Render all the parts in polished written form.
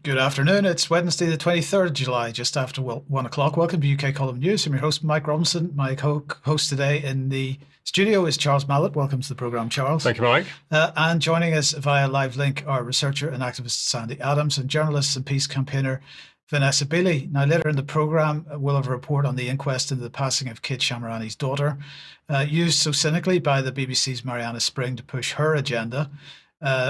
Good afternoon. It's Wednesday, the 23rd of July, just after 1 o'clock. Welcome to UK Column News. I'm your host, Mike Robinson. My co-host today in the studio is Charles Malet. Welcome to the programme, Charles. Thank you, Mike. And joining us via live link are researcher and activist Sandi and journalist and peace campaigner Vanessa Beeley. Now, later in the programme, we'll have a report on the inquest into the passing of Kate Shemiranis' daughter, used so cynically by the BBC's Marianna Spring to push her agenda.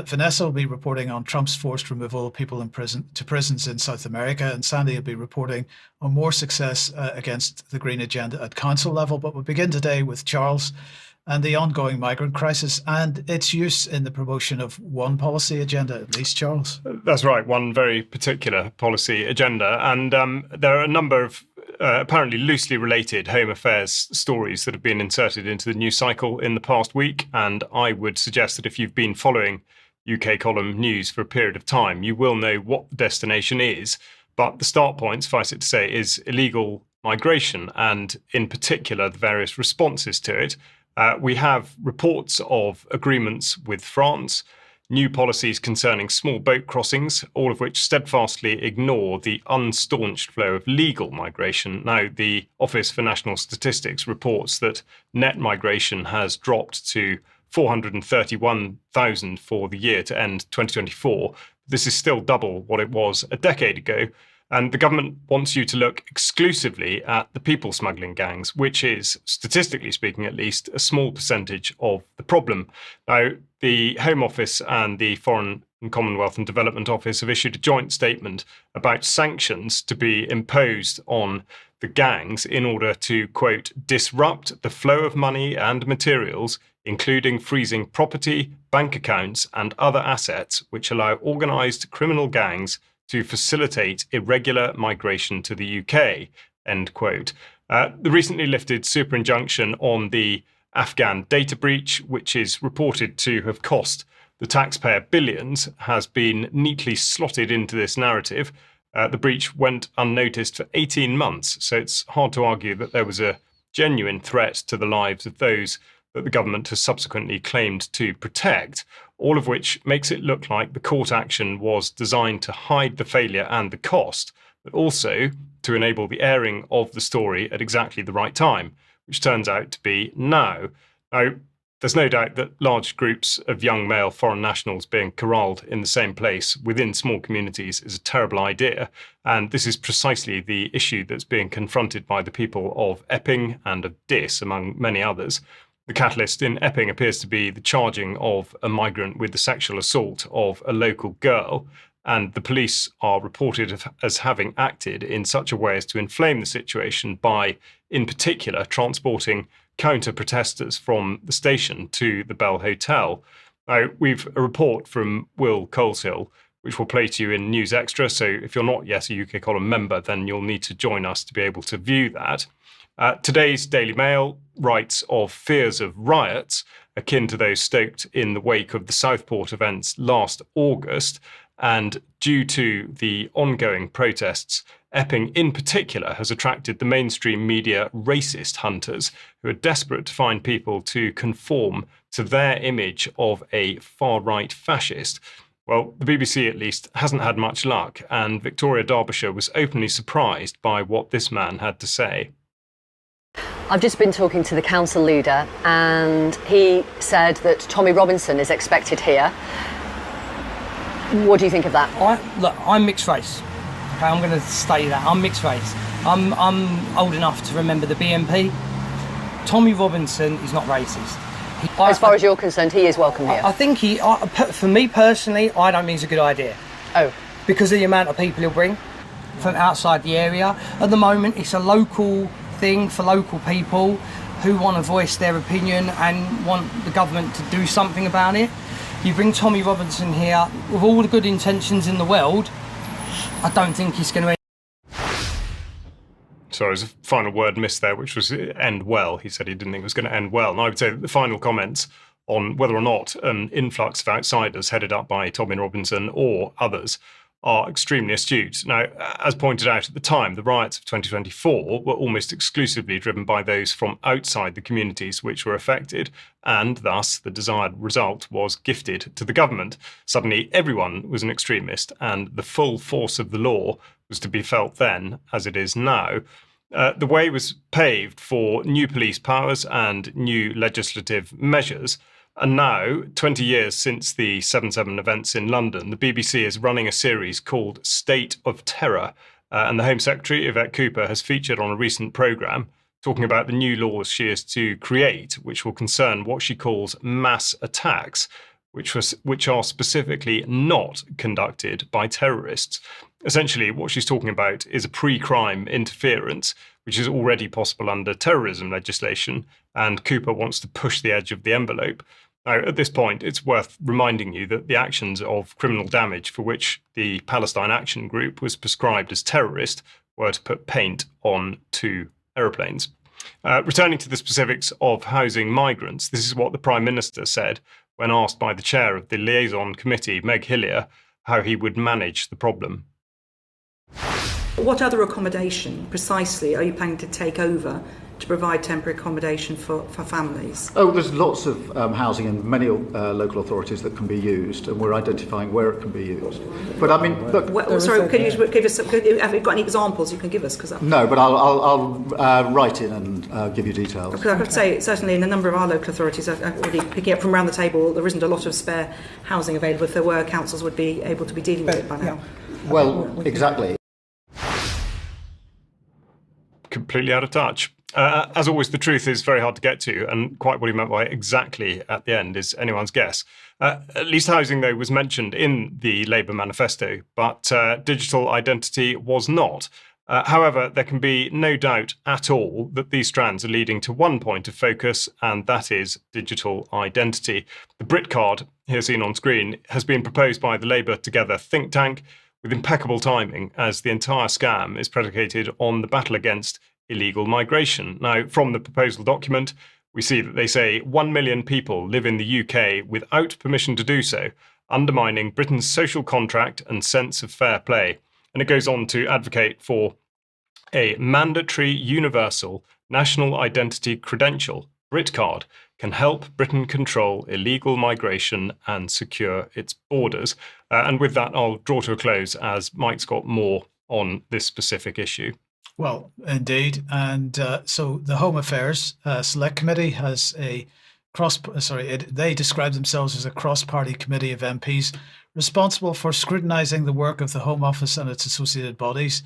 Vanessa will be reporting on Trump's forced removal of people in prisons in South America, and Sandi will be reporting on more success against the Green agenda at council level. But we'll begin today with Charles and the ongoing migrant crisis and its use in the promotion of one policy agenda, at least, Charles. That's right, one very particular policy agenda. And there are a number of apparently loosely related Home Affairs stories that have been inserted into the news cycle in the past week. And I would suggest that if you've been following UK Column News for a period of time, you will know what the destination is. But the start point, suffice it to say, is illegal migration, and in particular, the various responses to it. We have reports of agreements with France, new policies concerning small boat crossings, all of which steadfastly ignore the unstaunched flow of legal migration. Now, the Office for National Statistics reports that net migration has dropped to 431,000 for the year to end 2024. This is still double what it was a decade ago. And the government wants you to look exclusively at the people smuggling gangs, which is, statistically speaking at least, a small percentage of the problem. Now, the Home Office and the Foreign and Commonwealth and Development Office have issued a joint statement about sanctions to be imposed on the gangs in order to, quote, disrupt the flow of money and materials, including freezing property, bank accounts, and other assets which allow organised criminal gangs to facilitate irregular migration to the UK, end quote. The recently lifted super injunction on the Afghan data breach, which is reported to have cost the taxpayer billions, has been neatly slotted into this narrative. The breach went unnoticed for 18 months, so it's hard to argue that there was a genuine threat to the lives of those that the government has subsequently claimed to protect, all of which makes it look like the court action was designed to hide the failure and the cost, but also to enable the airing of the story at exactly the right time, which turns out to be now. Now, there's no doubt that large groups of young male foreign nationals being corralled in the same place within small communities is a terrible idea, and this is precisely the issue that's being confronted by the people of Epping and of Diss, among many others. The catalyst in Epping appears to be the charging of a migrant with the sexual assault of a local girl, and the police are reported as having acted in such a way as to inflame the situation by, in particular, transporting counter-protesters from the station to the Bell Hotel. Now, we've a report from Will Coleshill, which we'll play to you in News Extra, so if you're not yet a UK Column member, then you'll need to join us to be able to view that. Today's Daily Mail writes of fears of riots akin to those stoked in the wake of the Southport events last August. And due to the ongoing protests, Epping in particular has attracted the mainstream media racist hunters who are desperate to find people to conform to their image of a far-right fascist. Well, the BBC at least hasn't had much luck, and Victoria Derbyshire was openly surprised by what this man had to say. I've just been talking to the council leader, and he said that Tommy Robinson is expected here. What do you think of that? I'm mixed race. Okay, I'm going to say that. I'm mixed race. I'm old enough to remember the BNP. Tommy Robinson is not racist. As far as you're concerned, he is welcome here. I think for me personally, I don't think it's a good idea. Oh. Because of the amount of people he'll bring from outside the area. At the moment, it's a local thing for local people who want to voice their opinion and want the government to do something about it. You bring Tommy Robinson here with all the good intentions in the world, I don't think he's going to. Sorry, there's a final word missed there, which was end well. He said he didn't think it was going to end well. And I would say that the final comments on whether or not an influx of outsiders headed up by Tommy Robinson or others are extremely astute. Now, as pointed out at the time, the riots of 2024 were almost exclusively driven by those from outside the communities which were affected, and thus the desired result was gifted to the government. Suddenly, everyone was an extremist, and the full force of the law was to be felt then as it is now. The way was paved for new police powers and new legislative measures. And now, 20 years since the 7/7 events in London, the BBC is running a series called State of Terror. And the Home Secretary, Yvette Cooper, has featured on a recent programme talking about the new laws she is to create, which will concern what she calls mass attacks, which are specifically not conducted by terrorists. Essentially, what she's talking about is a pre-crime interference, which is already possible under terrorism legislation, and Cooper wants to push the edge of the envelope. Now, at this point, it's worth reminding you that the actions of criminal damage for which the Palestine Action Group was prescribed as terrorist were to put paint on 2 aeroplanes. Returning to the specifics of housing migrants, this is what the Prime Minister said when asked by the chair of the liaison committee, Meg Hillier, how he would manage the problem. What other accommodation precisely are you planning to take over to provide temporary accommodation for families? Oh, there's lots of housing in many local authorities that can be used, and we're identifying where it can be used. But I mean, look. Sorry, can you give us? Have you got any examples you can give us? No, but I'll write in and give you details. Because I could say certainly in a number of our local authorities, already picking up from around the table, there isn't a lot of spare housing available. If there were, councils would be able to be dealing with it by now. Well, exactly. Completely out of touch. As always, the truth is very hard to get to, and quite what he meant by exactly at the end is anyone's guess. At least housing, though, was mentioned in the Labour manifesto, but digital identity was not. However, there can be no doubt at all that these strands are leading to one point of focus, and that is digital identity. The Brit card, here seen on screen, has been proposed by the Labour Together think tank with impeccable timing, as the entire scam is predicated on the battle against illegal migration. Now, from the proposal document, we see that they say 1 million people live in the UK without permission to do so, undermining Britain's social contract and sense of fair play. And it goes on to advocate for a mandatory universal national identity credential, BritCard, can help Britain control illegal migration and secure its borders. And with that, I'll draw to a close as Mike's got more on this specific issue. Well, indeed. And so the Home Affairs Select Committee has they describe themselves as a cross-party committee of MPs responsible for scrutinising the work of the Home Office and its associated bodies.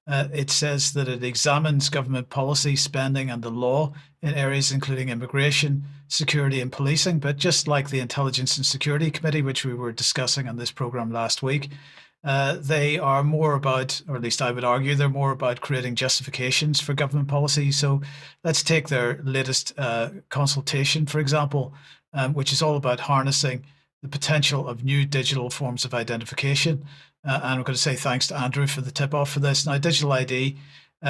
It says that it examines government policy, spending and the law in areas including immigration, security and policing. But just like the Intelligence and Security Committee, which we were discussing on this programme last week, they are more about, or at least I would argue, they're more about creating justifications for government policy. So let's take their latest consultation, for example, which is all about harnessing the potential of new digital forms of identification. And I'm going to say thanks to Andrew for the tip-off for this. Now, digital ID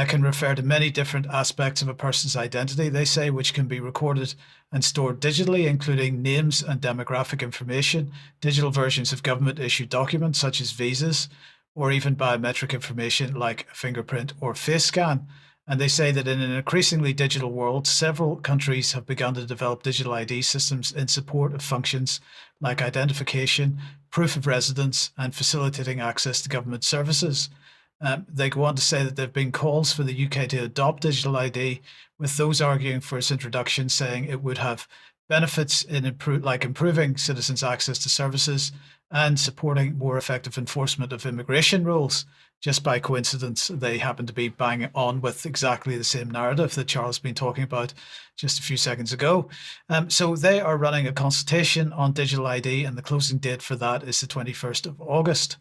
can refer to many different aspects of a person's identity, they say, which can be recorded and stored digitally, including names and demographic information, digital versions of government-issued documents such as visas, or even biometric information like a fingerprint or face scan. And they say that in an increasingly digital world, several countries have begun to develop digital ID systems in support of functions like identification, proof of residence, and facilitating access to government services. They go on to say that there have been calls for the UK to adopt digital ID, with those arguing for its introduction, saying it would have benefits in improving citizens' access to services and supporting more effective enforcement of immigration rules. Just by coincidence, they happen to be bang on with exactly the same narrative that Charles has been talking about just a few seconds ago. So they are running a consultation on digital ID, and the closing date for that is the 21st of August.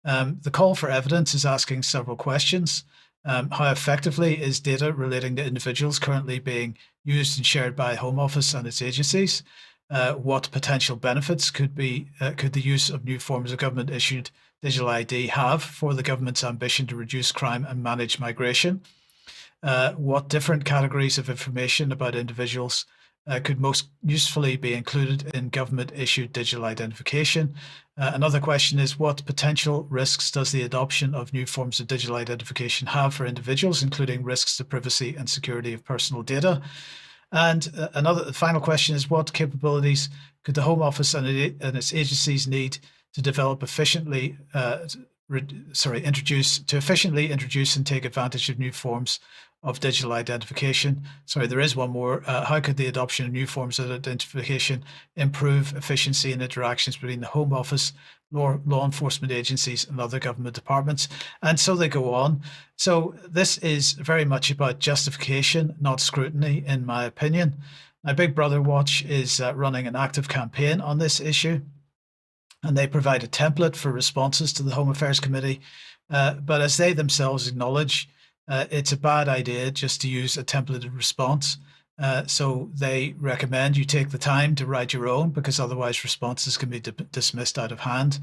The call for evidence is asking several questions. How effectively is data relating to individuals currently being used and shared by Home Office and its agencies? What potential benefits could the use of new forms of government-issued digital ID have for the government's ambition to reduce crime and manage migration? What different categories of information about individuals could most usefully be included in government-issued digital identification? Another question is, what potential risks does the adoption of new forms of digital identification have for individuals, including risks to privacy and security of personal data? And another final question is, what capabilities could the Home Office and its agencies need to develop efficiently, efficiently introduce and take advantage of new forms of digital identification? Sorry, there is one more. How could the adoption of new forms of identification improve efficiency and interactions between the Home Office, law enforcement agencies, and other government departments? And so they go on. So this is very much about justification, not scrutiny, in my opinion. Now, Big Brother Watch is running an active campaign on this issue, and they provide a template for responses to the Home Affairs Committee. But as they themselves acknowledge, it's a bad idea just to use a templated response. So they recommend you take the time to write your own, because otherwise responses can be dismissed out of hand.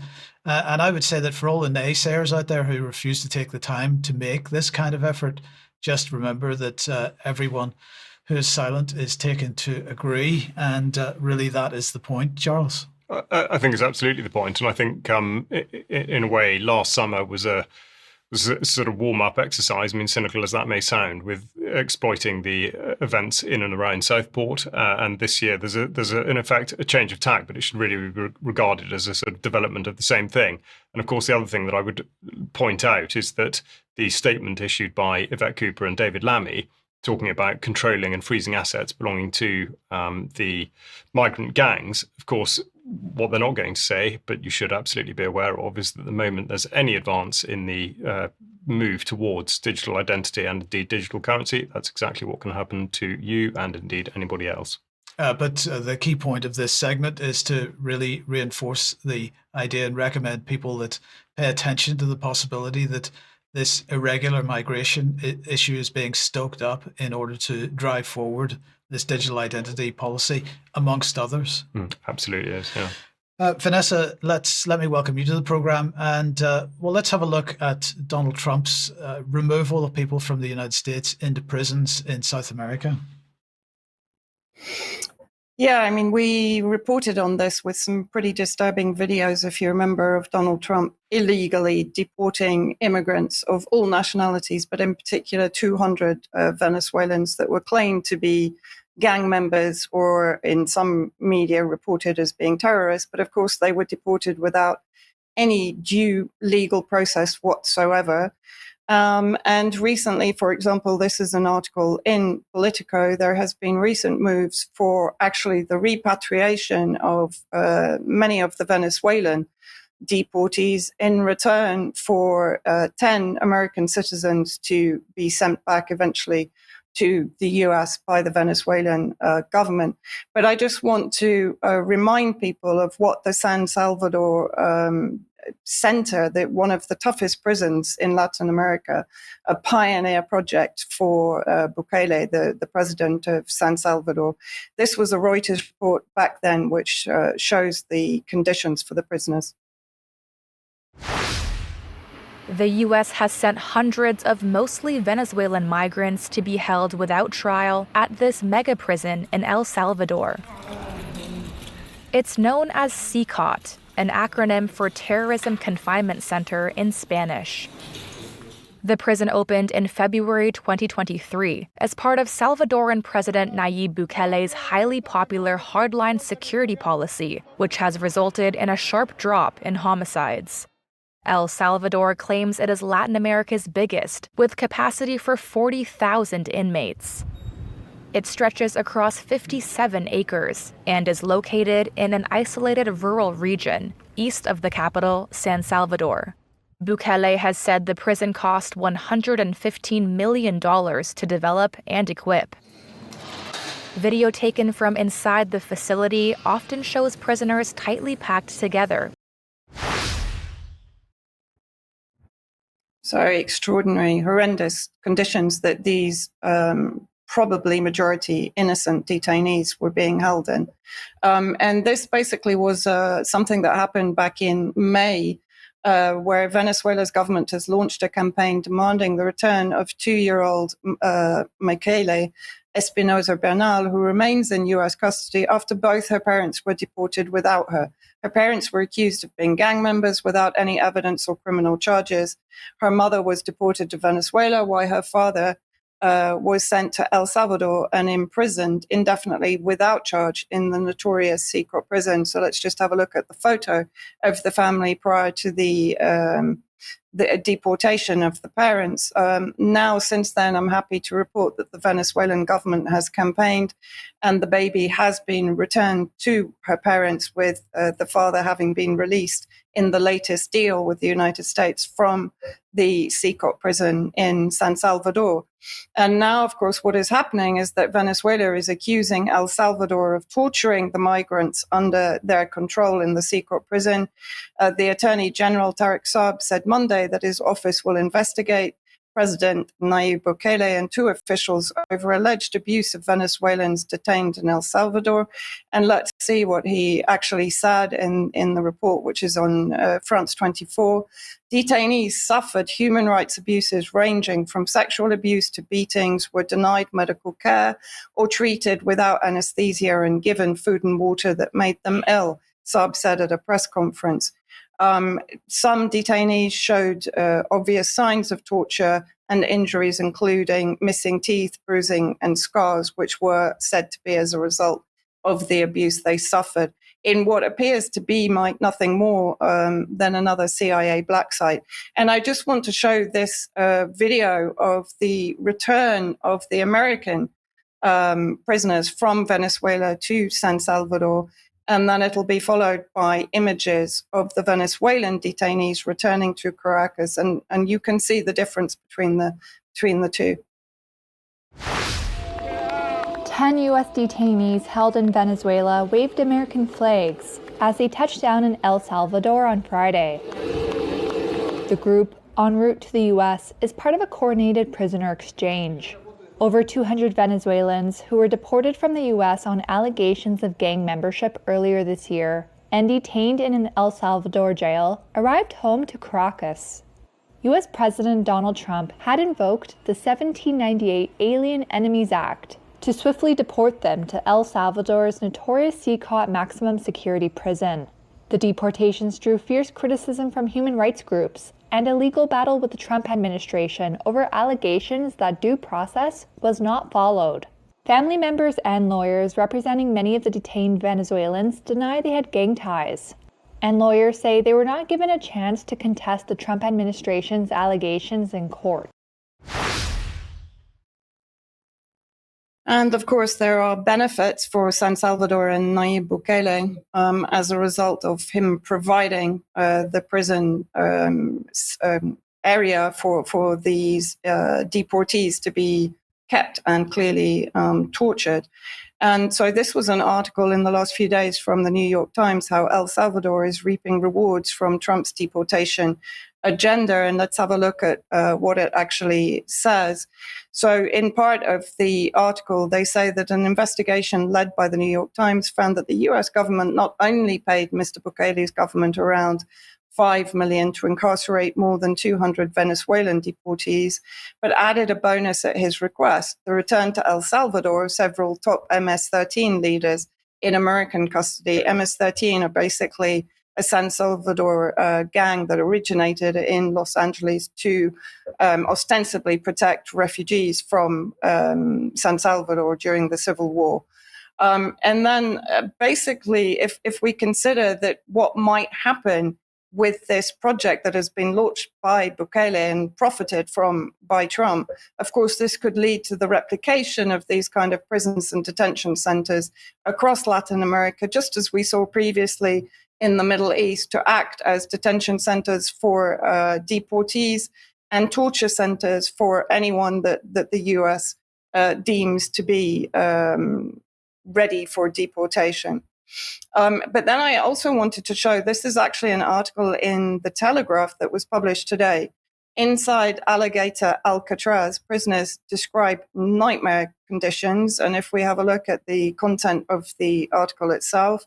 And I would say that for all the naysayers out there who refuse to take the time to make this kind of effort, just remember that everyone who is silent is taken to agree. And really that is the point, Charles. I think it's absolutely the point. And I think in a way, last summer was a sort of warm-up exercise, I mean, cynical as that may sound, with exploiting the events in and around Southport. And this year, there's in effect a change of tack, but it should really be regarded as a sort of development of the same thing. And of course, the other thing that I would point out is that the statement issued by Yvette Cooper and David Lammy, talking about controlling and freezing assets belonging to the migrant gangs, of course, what they're not going to say, but you should absolutely be aware of, is that the moment there's any advance in the move towards digital identity and indeed digital currency, that's exactly what can happen to you and indeed anybody else. But the key point of this segment is to really reinforce the idea and recommend people that pay attention to the possibility that this irregular migration issue is being stoked up in order to drive forward this digital identity policy, amongst others. Absolutely is, yeah. Vanessa, let me welcome you to the program, and let's have a look at Donald Trump's removal of people from the United States into prisons in South America. Yeah, I mean, we reported on this with some pretty disturbing videos, if you remember, of Donald Trump illegally deporting immigrants of all nationalities, but in particular 200 Venezuelans that were claimed to be gang members, or in some media reported as being terrorists. But of course, they were deported without any due legal process whatsoever. And recently, for example, this is an article in Politico, there has been recent moves for actually the repatriation of many of the Venezuelan deportees in return for 10 American citizens to be sent back eventually to the US by the Venezuelan government. But I just want to remind people of what the San Salvador center, that one of the toughest prisons in Latin America, a pioneer project for Bukele, the president of San Salvador. This was a Reuters report back then, which shows the conditions for the prisoners. The U.S. has sent hundreds of mostly Venezuelan migrants to be held without trial at this mega prison in El Salvador. It's known as CCOT, an acronym for Terrorism Confinement Center in Spanish. The prison opened in February 2023 as part of Salvadoran President Nayib Bukele's highly popular hardline security policy, which has resulted in a sharp drop in homicides. El Salvador claims it is Latin America's biggest, with capacity for 40,000 inmates. It stretches across 57 acres and is located in an isolated rural region east of the capital, San Salvador. Bukele has said the prison cost $115 million to develop and equip. Video taken from inside the facility often shows prisoners tightly packed together. So extraordinary, horrendous conditions that these probably majority innocent detainees were being held in. And this basically was something that happened back in May, where Venezuela's government has launched a campaign demanding the return of 2-year-old Michele Espinosa Bernal, who remains in US custody after both her parents were deported without her. Her parents were accused of being gang members without any evidence or criminal charges. Her mother was deported to Venezuela, while her father was sent to El Salvador and imprisoned indefinitely without charge in the notorious secret prison. So let's just have a look at the photo of the family prior to the deportation of the parents. Now, since then, I'm happy to report that the Venezuelan government has campaigned and the baby has been returned to her parents, with the father having been released in the latest deal with the United States from the secret prison in San Salvador. And now, of course, what is happening is that Venezuela is accusing El Salvador of torturing the migrants under their control in the secret prison. The Attorney General, Tarek Saab, said Monday that his office will investigate President Nayib Bukele and two officials over alleged abuse of Venezuelans detained in El Salvador. And let's see what he actually said in the report, which is on France 24. Detainees suffered human rights abuses ranging from sexual abuse to beatings, were denied medical care or treated without anesthesia and given food and water that made them ill, Saab said at a press conference. Some detainees showed obvious signs of torture and injuries, including missing teeth, bruising, and scars, which were said to be as a result of the abuse they suffered in what appears to be, Mike, nothing more than another CIA black site. And I just want to show this video of the return of the American prisoners from Venezuela to San Salvador. And then it'll be followed by images of the Venezuelan detainees returning to Caracas. And you can see the difference between the two. 10 U.S. detainees held in Venezuela waved American flags as they touched down in El Salvador on Friday. The group, en route to the U.S., is part of a coordinated prisoner exchange. Over 200 Venezuelans who were deported from the U.S. on allegations of gang membership earlier this year and detained in an El Salvador jail arrived home to Caracas. U.S. President Donald Trump had invoked the 1798 Alien Enemies Act to swiftly deport them to El Salvador's notorious CCOT maximum security prison. The deportations drew fierce criticism from human rights groups and a legal battle with the Trump administration over allegations that due process was not followed. Family members and lawyers representing many of the detained Venezuelans deny they had gang ties, and lawyers say they were not given a chance to contest the Trump administration's allegations in court. And of course, there are benefits for San Salvador and Nayib Bukele as a result of him providing the prison area for these deportees to be kept and clearly tortured. And so this was an article in the last few days from the New York Times, how El Salvador is reaping rewards from Trump's deportation agenda. And let's have a look at what it actually says. So in part of the article, they say that an investigation led by the New York Times found that the US government not only paid Mr. Bukele's government around $5 million to incarcerate more than 200 Venezuelan deportees, but added a bonus at his request, the return to El Salvador of several top MS-13 leaders in American custody. MS-13 are basically a San Salvador gang that originated in Los Angeles to ostensibly protect refugees from San Salvador during the Civil War. And then basically, if we consider that what might happen with this project that has been launched by Bukele and profited from by Trump, of course, this could lead to the replication of these kind of prisons and detention centers across Latin America, just as we saw previously in the Middle East, to act as detention centers for deportees and torture centers for anyone that the US deems to be ready for deportation. But then I also wanted to show, this is actually an article in The Telegraph that was published today. Inside Alligator Alcatraz, prisoners describe nightmare conditions. And if we have a look at the content of the article itself,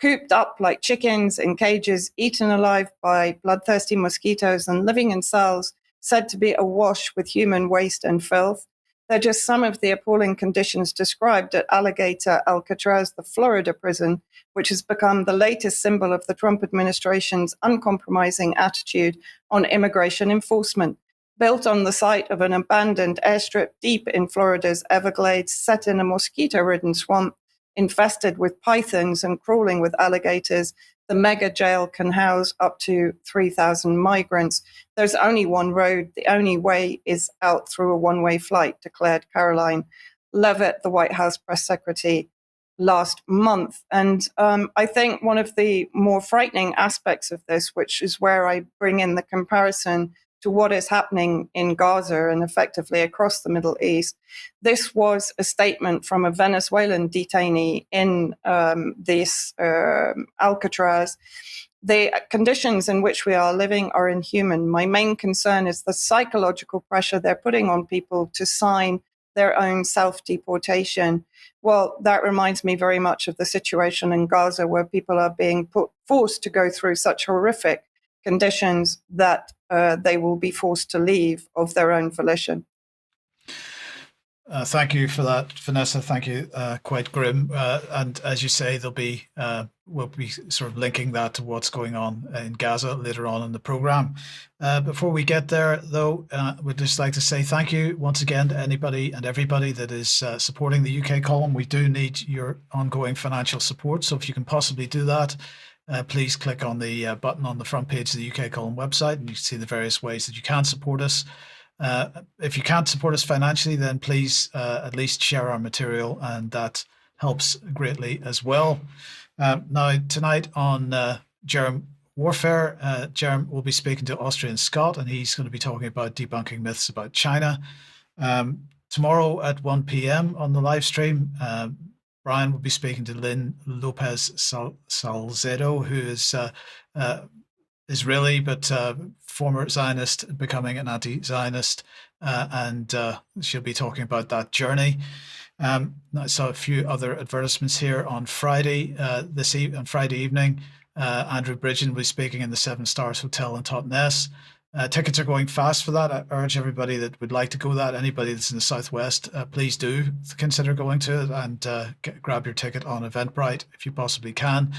cooped up like chickens in cages, eaten alive by bloodthirsty mosquitoes, and living in cells said to be awash with human waste and filth. They're just some of the appalling conditions described at Alligator, Alcatraz, the Florida prison, which has become the latest symbol of the Trump administration's uncompromising attitude on immigration enforcement. Built on the site of an abandoned airstrip deep in Florida's Everglades, set in a mosquito-ridden swamp, infested with pythons and crawling with alligators, the mega jail can house up to 3,000 migrants. There's only one road. The only way is out through a one-way flight, declared Caroline Leavitt, the White House press secretary, last month. And I think one of the more frightening aspects of this, which is where I bring in the comparison to what is happening in Gaza and effectively across the Middle East. This was a statement from a Venezuelan detainee in this Alcatraz. The conditions in which we are living are inhuman. My main concern is the psychological pressure they're putting on people to sign their own self-deportation. Well, that reminds me very much of the situation in Gaza, where people are being forced to go through such horrific conditions that they will be forced to leave of their own volition. Thank you for that, Vanessa. Thank you. Quite grim. And as you say, we'll be sort of linking that to what's going on in Gaza later on in the program. Before we get there, though, we'd just like to say thank you once again to anybody and everybody that is supporting the UK column. We do need your ongoing financial support. So if you can possibly do that, please click on the button on the front page of the UK column website, and you can see the various ways that you can support us. If you can't support us financially, then please at least share our material, and that helps greatly as well. Now, tonight on Jerem Warfare, Jerem will be speaking to Austrian Scott, and he's going to be talking about debunking myths about China. Tomorrow at 1 p.m. on the live stream, Brian will be speaking to Lynn Lopez Salcedo, who is Israeli, but former Zionist, becoming an anti-Zionist, and she'll be talking about that journey. I saw a few other advertisements here on Friday. On Friday evening, Andrew Bridgen will be speaking in the Seven Stars Hotel in Totnes. Tickets are going fast for that. I urge everybody that would like to go to that. Anybody that's in the Southwest, please do consider going to it and grab your ticket on Eventbrite if you possibly can.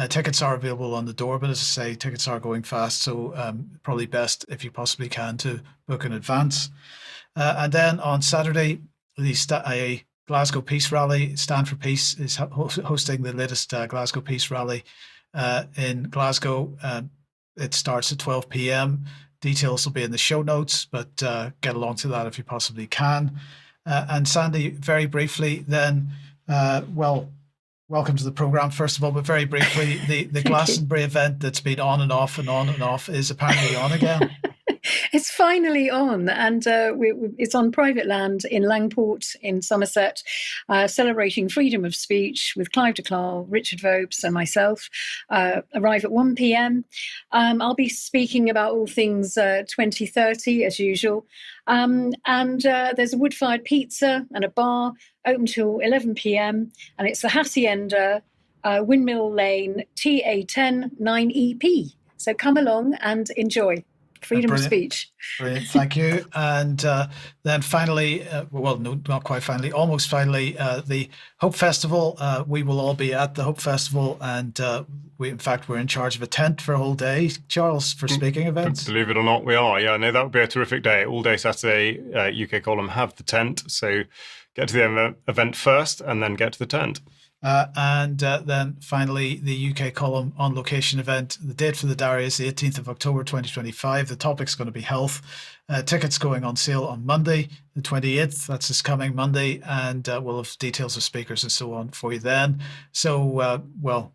Tickets are available on the door, but as I say, tickets are going fast, so probably best if you possibly can to book in advance. And then on Saturday, the Glasgow Peace Rally, Stand for Peace, is hosting the latest Glasgow Peace Rally in Glasgow. It starts at 12 p.m. Details will be in the show notes, but get along to that if you possibly can. And Sandi, very briefly then, welcome to the program, first of all, but very briefly, the Glastonbury event that's been on and off and on and off is apparently on again. It's finally on, and it's on private land in Langport in Somerset, celebrating freedom of speech with Clive de Clare, Richard Vopes and myself. Arrive at 1 p.m. I'll be speaking about all things 2030 as usual. And there's a wood-fired pizza and a bar open till 11 p.m. And it's the Hacienda, Windmill Lane, TA10 9EP. So come along and enjoy. Freedom of speech. Brilliant, thank you. And then finally, well, no, not quite finally, almost finally, the Hope Festival. We will all be at the Hope Festival, and we're in charge of a tent for a whole day, Charles, for speaking events. Believe it or not, we are. Yeah, no, that would be a terrific day. All day Saturday, UK column have the tent, so get to the event first and then get to the tent. And then finally, the UK column on location event. The date for the diary is the 18th of October 2025. The topic's going to be health. Tickets going on sale on Monday, the 28th. That's this coming Monday. And we'll have details of speakers and so on for you then. So,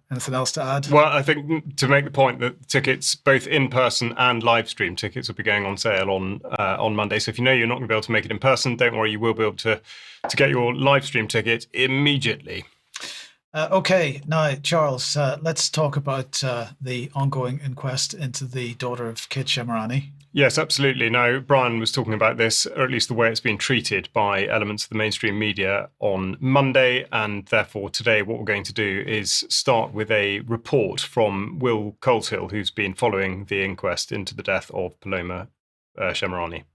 anything else to add? Well, I think to make the point that tickets, both in person and live stream tickets, will be going on sale on Monday. So if you know you're not going to be able to make it in person, don't worry, you will be able to get your live stream ticket immediately. Okay, now, Charles, let's talk about the ongoing inquest into the daughter of Kit Shemirani. Yes, absolutely. Now, Brian was talking about this, or at least the way it's been treated by elements of the mainstream media on Monday, and therefore today what we're going to do is start with a report from Will Coleshill, who's been following the inquest into the death of Paloma Shemirani.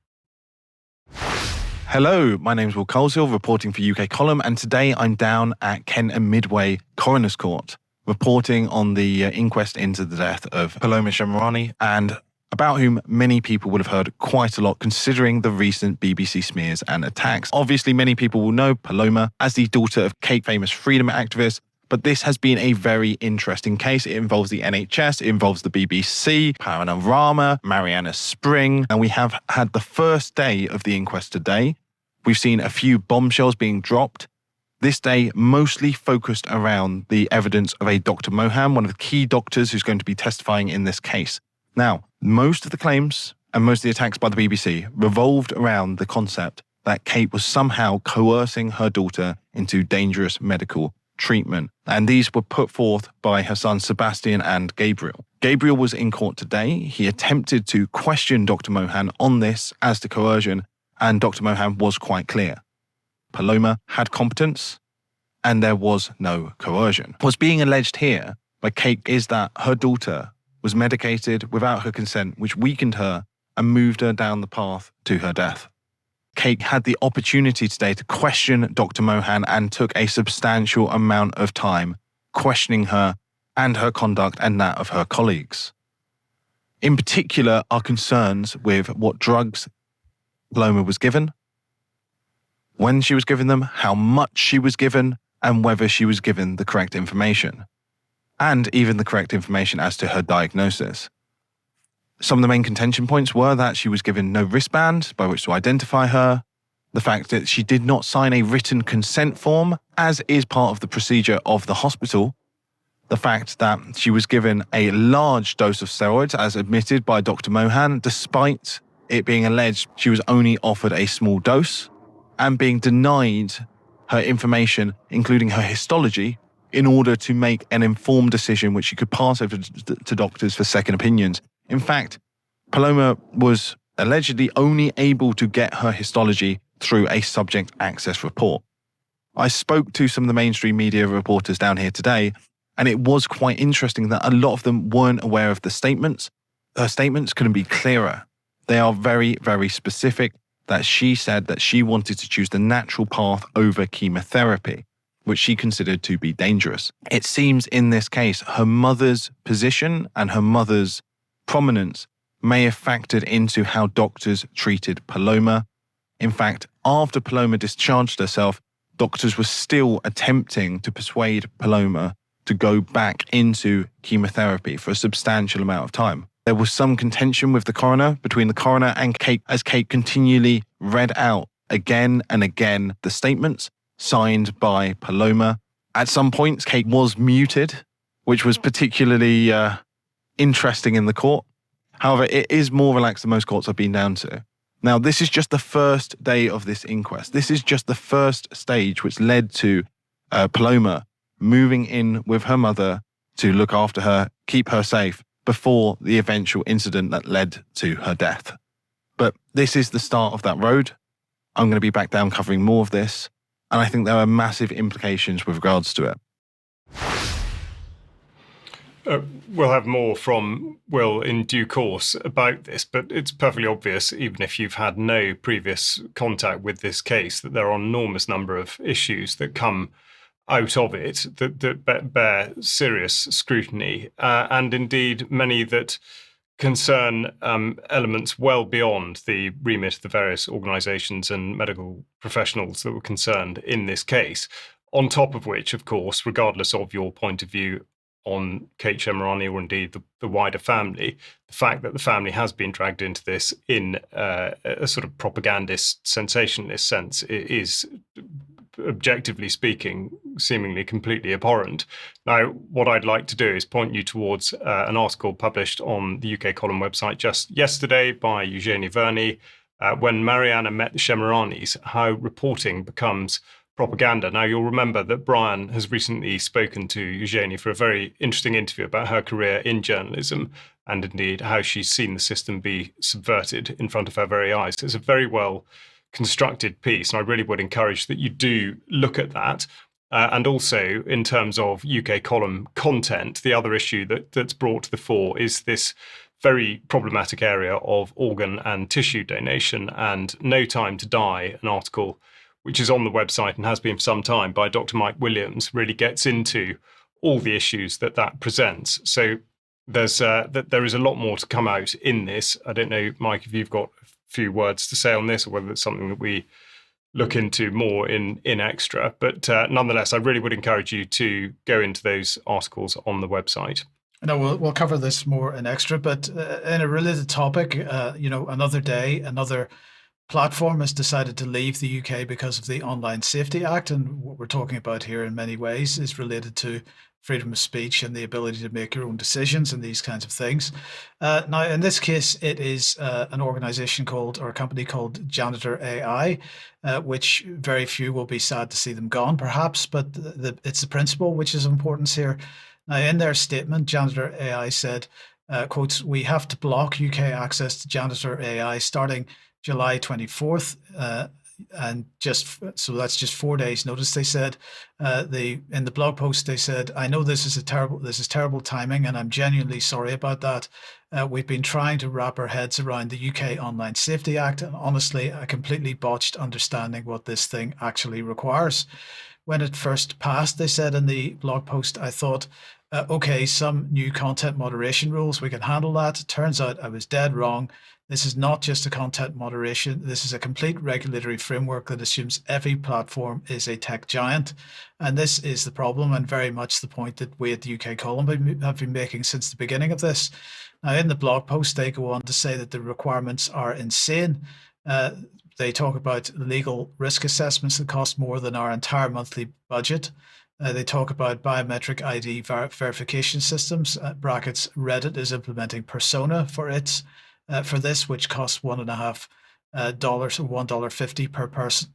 Hello, my name's Will Coleshill, reporting for UK Column, and today I'm down at Kent and Midway Coroner's Court, reporting on the inquest into the death of Paloma Shemirani, and about whom many people would have heard quite a lot considering the recent BBC smears and attacks. Obviously, many people will know Paloma as the daughter of Kate, famous freedom activist, but this has been a very interesting case. It involves the NHS, it involves the BBC, Panorama, Marianna Spring, and we have had the first day of the inquest today. We've seen a few bombshells being dropped. This day mostly focused around the evidence of a Dr. Mohan, one of the key doctors who's going to be testifying in this case. Now, most of the claims and most of the attacks by the BBC revolved around the concept that Kate was somehow coercing her daughter into dangerous medical treatment. And these were put forth by her sons Sebastian and Gabriel. Gabriel was in court today. He attempted to question Dr. Mohan on this as to coercion, and Dr. Mohan was quite clear. Paloma had competence, and there was no coercion. What's being alleged here by Kate is that her daughter was medicated without her consent, which weakened her and moved her down the path to her death. Kate had the opportunity today to question Dr. Mohan and took a substantial amount of time questioning her and her conduct and that of her colleagues. In particular, are concerns with what drugs Paloma was given, when she was given them, how much she was given, and whether she was given the correct information, and even the correct information as to her diagnosis. Some of the main contention points were that she was given no wristband by which to identify her, the fact that she did not sign a written consent form, as is part of the procedure of the hospital, the fact that she was given a large dose of steroids, as admitted by Dr. Mohan, despite it being alleged she was only offered a small dose, and being denied her information, including her histology, in order to make an informed decision which she could pass over to doctors for second opinions. In fact, Paloma was allegedly only able to get her histology through a subject access report. I spoke to some of the mainstream media reporters down here today, and it was quite interesting that a lot of them weren't aware of the statements. Her statements couldn't be clearer. They are very, very specific, that she said that she wanted to choose the natural path over chemotherapy, which she considered to be dangerous. It seems in this case, her mother's position and her mother's prominence may have factored into how doctors treated Paloma. In fact, after Paloma discharged herself, doctors were still attempting to persuade Paloma to go back into chemotherapy for a substantial amount of time. There was some contention with the coroner, between the coroner and Kate, as Kate continually read out again and again the statements signed by Paloma. At some points, Kate was muted, which was particularly interesting in the court. However, it is more relaxed than most courts I've been down to. Now, this is just the first day of this inquest. This is just the first stage which led to Paloma moving in with her mother to look after her, keep her safe, before the eventual incident that led to her death. But this is the start of that road. I'm going to be back down covering more of this, and I think there are massive implications with regards to it. We'll have more from Will in due course about this, but it's perfectly obvious, even if you've had no previous contact with this case, that there are an enormous number of issues that come out of it that bear serious scrutiny, and indeed many that concern elements well beyond the remit of the various organisations and medical professionals that were concerned in this case. On top of which, of course, regardless of your point of view on Kate Shemirani or indeed the wider family, the fact that the family has been dragged into this in a sort of propagandist, sensationalist sense is, objectively speaking, seemingly completely abhorrent. Now, what I'd like to do is point you towards an article published on the UK Column website just yesterday by Eugenie Verney, When Marianna Met the Shemiranis, How Reporting Becomes Propaganda. Now, you'll remember that Brian has recently spoken to Eugenie for a very interesting interview about her career in journalism and indeed how she's seen the system be subverted in front of her very eyes. It's a very well constructed piece, and I really would encourage that you do look at that. And also, in terms of UK Column content, the other issue that's brought to the fore is this very problematic area of organ and tissue donation. And No Time to Die, an article which is on the website and has been for some time by Dr. Mike Williams, really gets into all the issues that presents. So there is a lot more to come out in this. I don't know, Mike, if you've got a few words to say on this, or whether it's something that we look into more in Extra. But nonetheless, I really would encourage you to go into those articles on the website. No, we'll cover this more in Extra, but in a related topic, another day, another platform has decided to leave the UK because of the Online Safety Act. And what we're talking about here in many ways is related to freedom of speech and the ability to make your own decisions and these kinds of things. Now, in this case, it is an organization or a company called Janitor AI, which very few will be sad to see them gone, perhaps, but it's the principle which is of importance here. Now, in their statement, Janitor AI said, quotes, "We have to block UK access to Janitor AI starting July 24th, and that's just 4 days notice." They said, in the blog post, they said, "I know this is terrible timing, and I'm genuinely sorry about that. We've been trying to wrap our heads around the UK Online Safety Act, and honestly, I completely botched understanding what this thing actually requires. When it first passed," they said in the blog post, "I thought, okay, some new content moderation rules, we can handle that. Turns out I was dead wrong. This is not just a content moderation. This is a complete regulatory framework that assumes every platform is a tech giant. And this is the problem, and very much the point that we at the UK Column have been making since the beginning of this." Now, in the blog post, they go on to say that the requirements are insane. They talk about legal risk assessments that cost more than our entire monthly budget. They talk about biometric ID verification systems. Brackets, Reddit is implementing Persona for this, which costs $1.50 or $1.50 per person.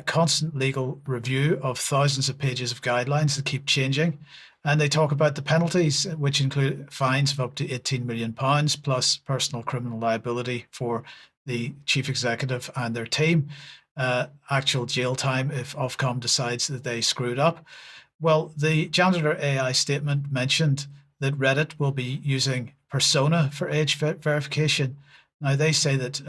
Constant legal review of thousands of pages of guidelines that keep changing. And they talk about the penalties, which include fines of up to £18 million, plus personal criminal liability for the chief executive and their team, actual jail time if Ofcom decides that they screwed up. Well, the Janitor AI statement mentioned that Reddit will be using Persona for age verification. Now, they say that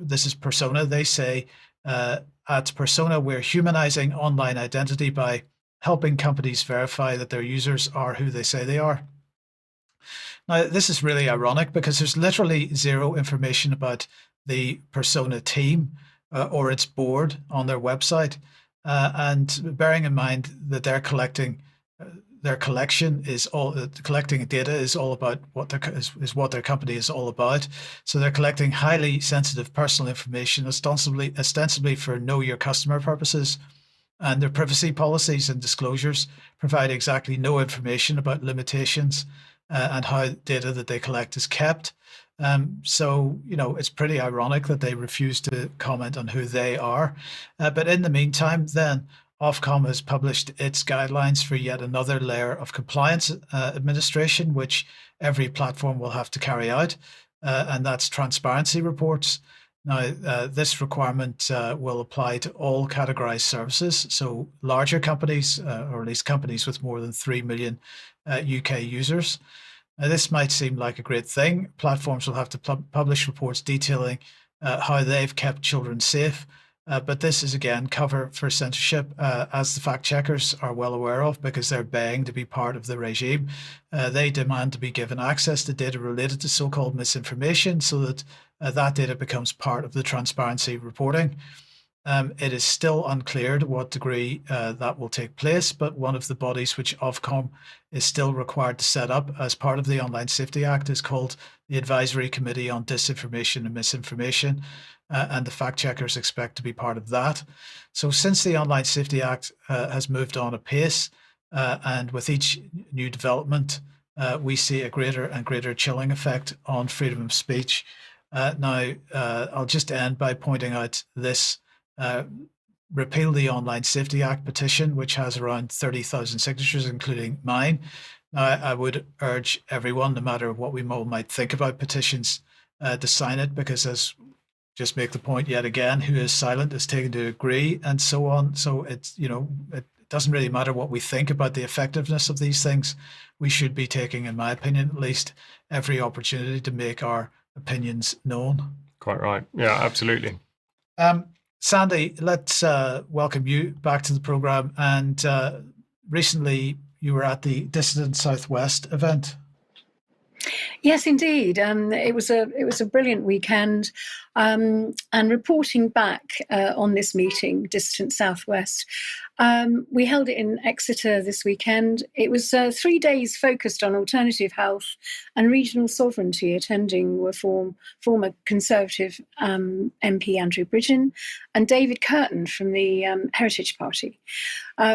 this is Persona. They say at Persona, we're humanizing online identity by helping companies verify that their users are who they say they are. Now, this is really ironic because there's literally zero information about the Persona team or its board on their website. And bearing in mind that collecting data is all about what their company is all about. So they're collecting highly sensitive personal information, ostensibly for know your customer purposes. And their privacy policies and disclosures provide exactly no information about limitations and how data that they collect is kept. So, it's pretty ironic that they refuse to comment on who they are. But in the meantime, then, Ofcom has published its guidelines for yet another layer of compliance administration, which every platform will have to carry out, and that's transparency reports. Now, this requirement will apply to all categorized services, so larger companies, or at least companies with more than 3 million UK users. Now, this might seem like a great thing. Platforms will have to publish reports detailing how they've kept children safe. But this is, again, cover for censorship, as the fact checkers are well aware of, because they're begging to be part of the regime. They demand to be given access to data related to so-called misinformation so that that data becomes part of the transparency reporting. It is still unclear to what degree that will take place, but one of the bodies which Ofcom is still required to set up as part of the Online Safety Act is called the Advisory Committee on Disinformation and Misinformation, and the fact checkers expect to be part of that. So since the Online Safety Act has moved on apace, and with each new development, we see a greater and greater chilling effect on freedom of speech. Now, I'll just end by pointing out this Repeal the Online Safety Act petition, which has around 30,000 signatures, including mine. Now, I would urge everyone, no matter what we might think about petitions, to sign it, because as just make the point yet again, who is silent is taken to agree, and so on. So it's, it doesn't really matter what we think about the effectiveness of these things. We should be taking, in my opinion, at least, every opportunity to make our opinions known. Quite right. Yeah, absolutely. Sandi, let's welcome you back to the programme. And recently you were at the Dissident Southwest event. Yes, indeed. It was a brilliant weekend, and reporting back on this meeting, Dissident Southwest, we held it in Exeter this weekend. It was 3 days focused on alternative health and regional sovereignty. Attending were former Conservative MP Andrew Bridgen and David Curtin from the Heritage Party.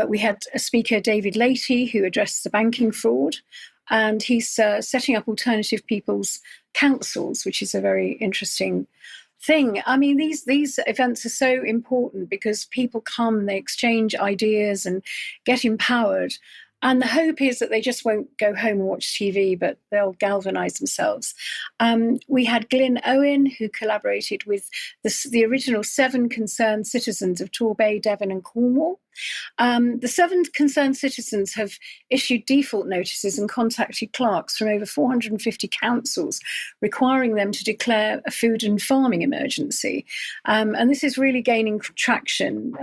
We had a speaker, David Leahy, who addressed the banking fraud. And he's setting up alternative people's councils, which is a very interesting thing. I mean, these events are so important because people come, they exchange ideas and get empowered. And the hope is that they just won't go home and watch TV, but they'll galvanise themselves. We had Glyn Owen, who collaborated with the original 7 concerned citizens of Torbay, Devon and Cornwall. The 7 concerned citizens have issued default notices and contacted clerks from over 450 councils, requiring them to declare a food and farming emergency. And this is really gaining traction.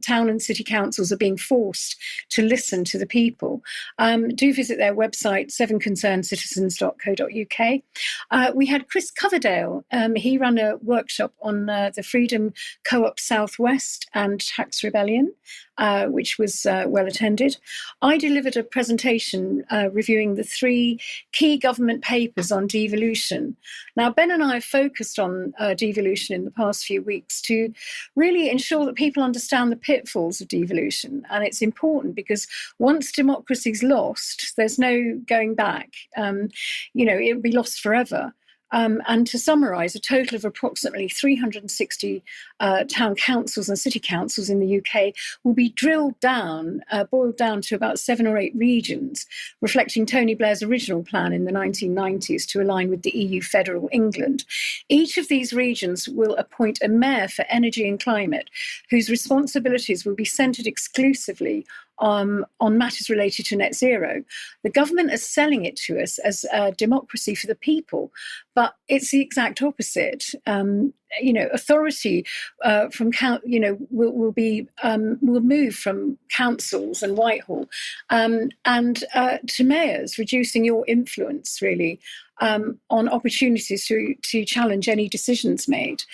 Town and city councils are being forced to listen to the people. Do visit their website, 7concernedcitizens.co.uk. We had Chris Coverdale. He ran a workshop on the Freedom Co-op Southwest and Tax Rebellion, which was well attended. I delivered a presentation reviewing the 3 key government papers on devolution. Now, Ben and I have focused on devolution in the past few weeks to really ensure that people understand the pitfalls of devolution. And it's important because once democracy's lost, there's no going back. It'll be lost forever. And to summarise, a total of approximately 360 town councils and city councils in the UK will be boiled down to about 7 or 8 regions, reflecting Tony Blair's original plan in the 1990s to align with the EU federal England. Each of these regions will appoint a mayor for energy and climate, whose responsibilities will be centred exclusively on matters related to net zero. The government is selling it to us as democracy for the people, but it's the exact opposite. Authority will move from councils and Whitehall and to mayors, reducing your influence really on opportunities to challenge any decisions made.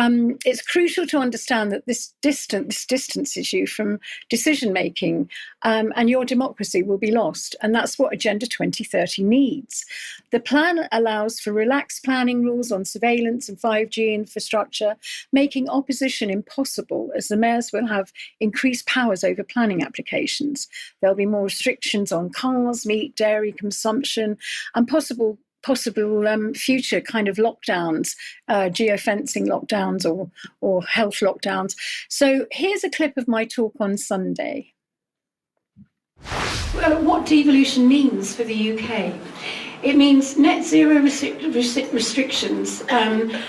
It's crucial to understand that this distance issue from decision making and your democracy will be lost, and that's what Agenda 2030 needs. The plan allows for relaxed planning rules on surveillance and 5G infrastructure, making opposition impossible as the mayors will have increased powers over planning applications. There'll be more restrictions on cars, meat, dairy consumption, and possible future kind of lockdowns, geofencing lockdowns or health lockdowns. So here's a clip of my talk on Sunday. What devolution means for the UK. It means net zero restrictions,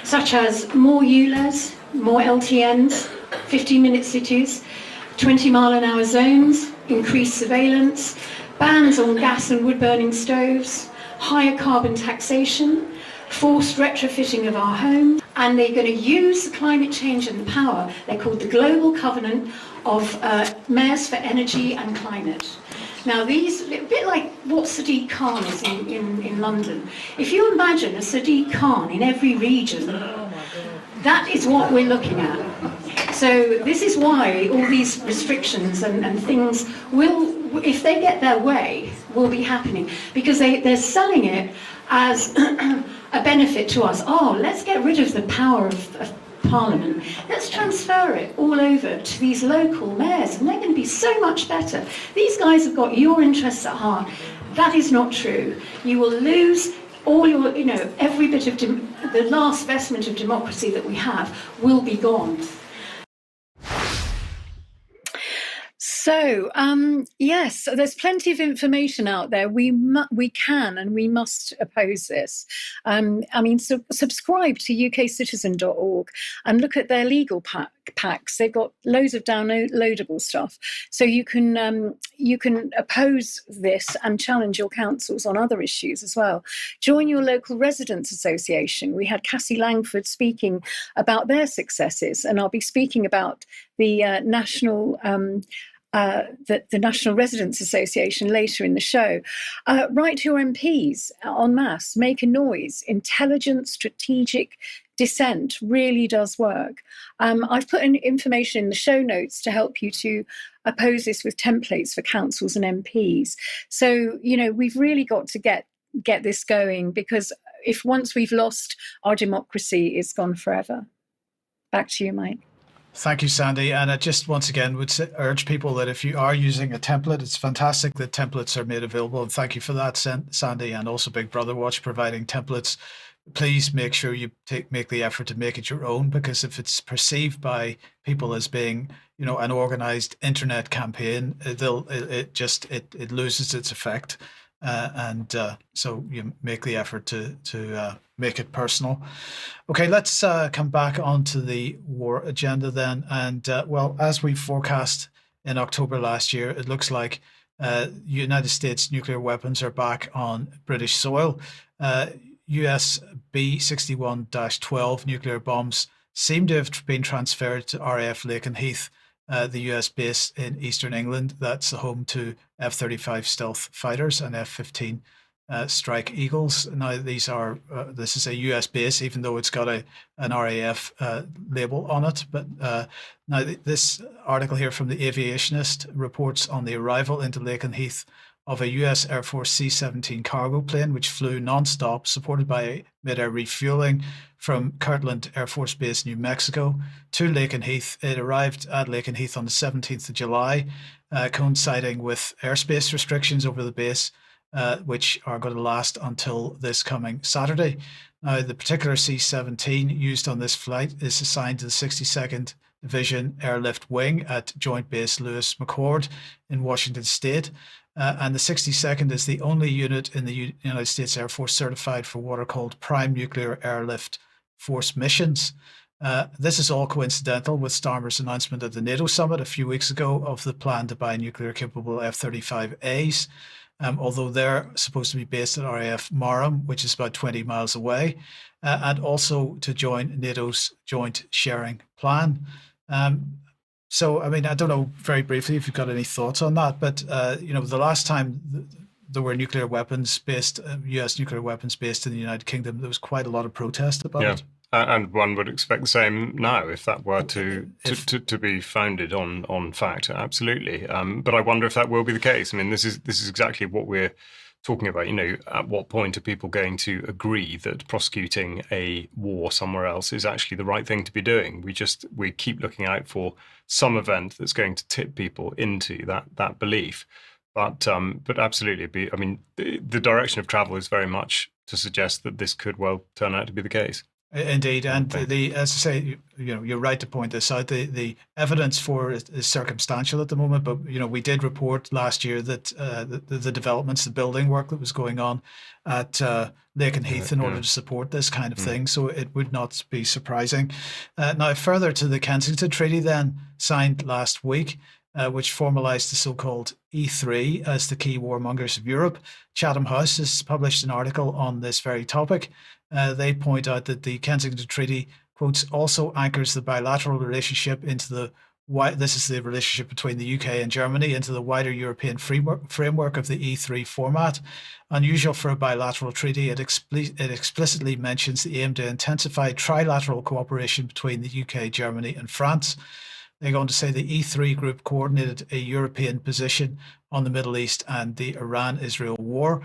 such as more ULEZ, more LTNs, 15-minute cities, 20-mile-an-hour zones, increased surveillance, bans on gas and wood-burning stoves, higher carbon taxation, forced retrofitting of our homes, and they're going to use the climate change and the power. They're called the Global Covenant of Mayors for Energy and Climate. Now, these, a bit like what Sadiq Khan is in London. If you imagine a Sadiq Khan in every region, that is what we're looking at. So this is why all these restrictions and things will, if they get their way, will be happening, because they're selling it as a benefit to us. Oh, let's get rid of the power of Parliament. Let's transfer it all over to these local mayors, and they're going to be so much better. These guys have got your interests at heart. That is not true. You will lose all your, every bit of the last vestment of democracy that we have will be gone. So, yes, there's plenty of information out there. We can and we must oppose this. Subscribe to ukcitizen.org and look at their legal packs. They've got loads of downloadable stuff, so you can oppose this and challenge your councils on other issues as well. Join your local residents association. We had Cassie Langford speaking about their successes, and I'll be speaking about the National Residents Association later in the show. Write to your MPs en masse, make a noise. Intelligent, strategic dissent really does work. I've put in information in the show notes to help you to oppose this with templates for councils and MPs. So, we've really got to get this going, because if once we've lost our democracy, it's gone forever. Back to you, Mike. Thank you, Sandy. And I just once again would urge people that if you are using a template, it's fantastic that templates are made available. And thank you for that, Sandy, and also Big Brother Watch providing templates. Please make sure you make the effort to make it your own, because if it's perceived by people as being, an organized internet campaign, it loses its effect. So you make the effort to make it personal. Okay, let's come back onto the war agenda then. And as we forecast in October last year, it looks like United States nuclear weapons are back on British soil. US B-61-12 nuclear bombs seem to have been transferred to RAF Lakenheath, the US base in eastern England. That's the home to F-35 stealth fighters and F-15 Strike Eagles. Now, this is a US base, even though it's got an RAF label on it. But now this article here from the Aviationist reports on the arrival into Lakenheath of a US Air Force C-17 cargo plane, which flew non-stop, supported by mid-air refueling from Kirtland Air Force Base, New Mexico, to Lakenheath. It arrived at Lakenheath on the 17th of July, coinciding with airspace restrictions over the base, which are going to last until this coming Saturday. Now, the particular C-17 used on this flight is assigned to the 62nd Division Airlift Wing at Joint Base Lewis McChord in Washington State. And the 62nd is the only unit in the United States Air Force certified for what are called prime nuclear airlift force missions. This is all coincidental with Starmer's announcement at the NATO summit a few weeks ago of the plan to buy nuclear-capable F-35As, although they're supposed to be based at RAF Marham, which is about 20 miles away, and also to join NATO's joint sharing plan. So, I don't know, very briefly, if you've got any thoughts on that, but, the last time there were nuclear weapons based, US nuclear weapons based in the United Kingdom, there was quite a lot of protest about it. And one would expect the same now if that were to be founded on fact, absolutely. But I wonder if that will be the case. This is exactly what we're talking about. At what point are people going to agree that prosecuting a war somewhere else is actually the right thing to be doing? We keep looking out for some event that's going to tip people into that belief. But absolutely, the direction of travel is very much to suggest that this could well turn out to be the case. Indeed, and as I say, you're right to point this out. The evidence for it is circumstantial at the moment, but we did report last year that the developments, the building work that was going on at Lakenheath in order to support this kind of thing, so it would not be surprising. Now, further to the Kensington Treaty, then signed last week, which formalised the so-called E3 as the key warmongers of Europe. Chatham House has published an article on this very topic. They point out that the Kensington Treaty, quotes, also anchors the bilateral relationship into this is the relationship between the UK and Germany, into the wider European framework of the E3 format. Unusual for a bilateral treaty, it explicitly mentions the aim to intensify trilateral cooperation between the UK, Germany and France. They're going to say the E3 group coordinated a European position on the Middle East and the Iran-Israel war,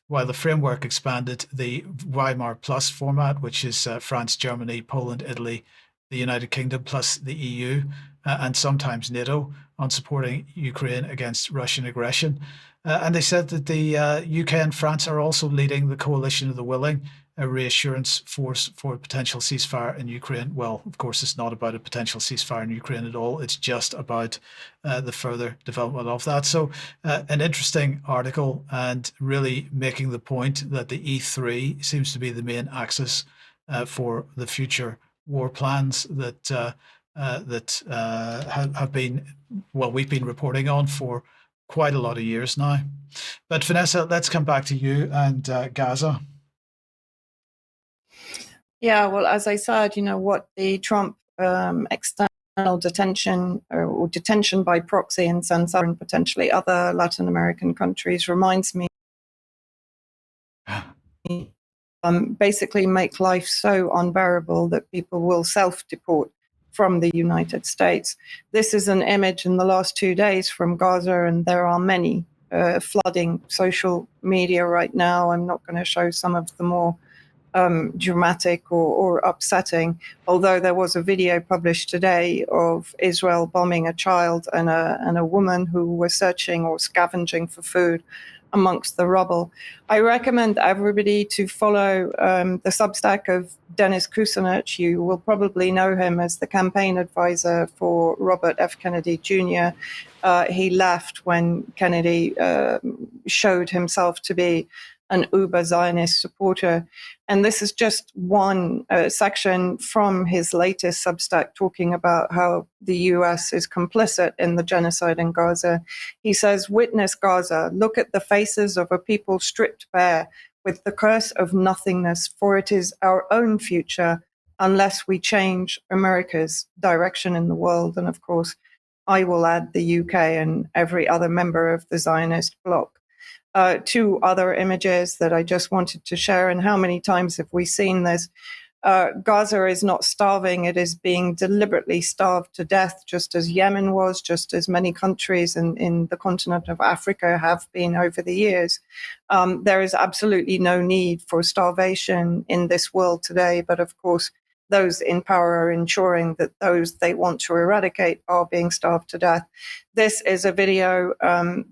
while the framework expanded the Weimar Plus format, which is France, Germany, Poland, Italy, the United Kingdom, plus the EU, and sometimes NATO, on supporting Ukraine against Russian aggression. And they said that the UK and France are also leading the coalition of the willing a reassurance force for a potential ceasefire in Ukraine. Well, of course, it's not about a potential ceasefire in Ukraine at all. It's just about the further development of that. So an interesting article, and really making the point that the E3 seems to be the main axis for the future war plans that have been, well, we've been reporting on for quite a lot of years now. But Vanessa, let's come back to you and Gaza. Yeah, well, as I said, what the Trump external detention or detention by proxy in San Salvador and potentially other Latin American countries reminds me basically make life so unbearable that people will self-deport from the United States. This is an image in the last 2 days from Gaza, and there are many flooding social media right now. I'm not going to show some of the more dramatic or upsetting, although there was a video published today of Israel bombing a child and a woman who were searching or scavenging for food amongst the rubble. I recommend everybody to follow the Substack of Dennis Kucinich. You will probably know him as the campaign advisor for Robert F. Kennedy Jr. He left when Kennedy showed himself to be an uber Zionist supporter. And this is just one section from his latest Substack talking about how the US is complicit in the genocide in Gaza. He says, "Witness Gaza, look at the faces of a people stripped bare with the curse of nothingness, for it is our own future unless we change America's direction in the world." And of course, I will add the UK and every other member of the Zionist bloc. Two other images that I just wanted to share, and how many times have we seen this? Gaza is not starving, it is being deliberately starved to death, just as Yemen was, just as many countries in the continent of Africa have been over the years. There is absolutely no need for starvation in this world today, but of course, those in power are ensuring that those they want to eradicate are being starved to death. This is a video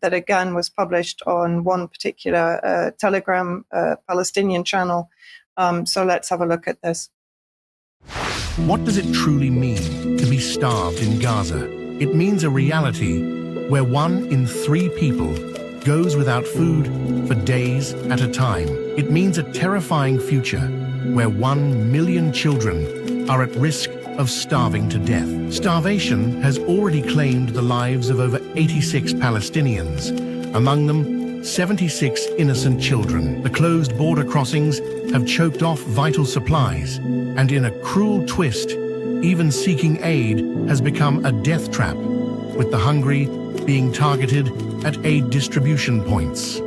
that again was published on one particular Telegram Palestinian channel. So let's have a look at this. What does it truly mean to be starved in Gaza? It means a reality where 1 in 3 people goes without food for days at a time. It means a terrifying future where 1 million children are at risk of starving to death. Starvation has already claimed the lives of over 86 Palestinians, among them 76 innocent children. The closed border crossings have choked off vital supplies, and in a cruel twist, even seeking aid has become a death trap, with the hungry being targeted at aid distribution points.